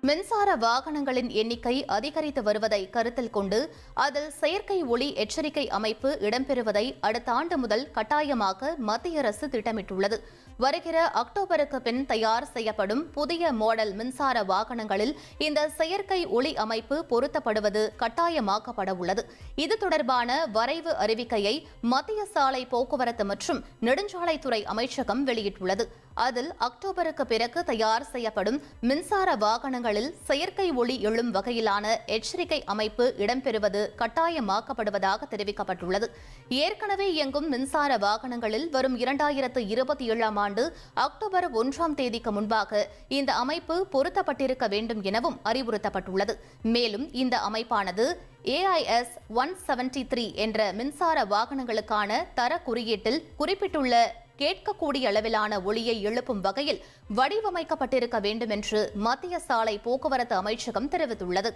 மின்சார வாகனங்களின் எண்ணிக்கை அதிகரித்து வருவதை கருத்தில் கொண்டு அதில் செயற்கை ஒளி எச்சரிக்கை அமைப்பு இடம்பெறுவதை அடுத்த ஆண்டு முதல் கட்டாயமாக்க மத்திய அரசு திட்டமிட்டுள்ளது. வருகிற அக்டோபருக்கு பின் தயார் செய்யப்படும் புதிய மாடல் மின்சார வாகனங்களில் இந்த செயற்கை ஒளி அமைப்பு பொருத்தப்படுவது கட்டாயமாக்கப்பட உள்ளது. இது தொடர்பான வரைவு அறிவிக்கையை மத்திய சாலை போக்குவரத்து மற்றும் நெடுஞ்சாலைத்துறை அமைச்சகம் வெளியிட்டுள்ளது. அதில் அக்டோபருக்கு பிறகு தயார் செய்யப்படும் மின்சார வாகனங்களில் செயற்கை ஒளி எழும் வகையிலான எச்சரிக்கை அமைப்பு இடம்பெறுவது கட்டாயமாக்கப்படுவதாக தெரிவிக்கப்பட்டுள்ளது. ஏற்கனவே இயங்கும் மின்சார வாகனங்களில் வரும் 2027 ஆண்டு அக்டோபர் 1ஆம் தேதிக்கு முன்பாக இந்த அமைப்பு பொருத்தப்பட்டிருக்க வேண்டும் எனவும் அறிவுறுத்தப்பட்டுள்ளது. மேலும் இந்த அமைப்பானது AIS 173 என்ற மின்சார வாகனங்களுக்கான தர குறியீட்டில் குறிப்பிட்டுள்ள கேட்கக்கூடிய அளவிலான ஒளியை எழுப்பும் வகையில் வடிவமைக்கப்பட்டிருக்க வேண்டும் என்று மத்திய சாலை போக்குவரத்து அமைச்சகம் தெரிவித்துள்ளது.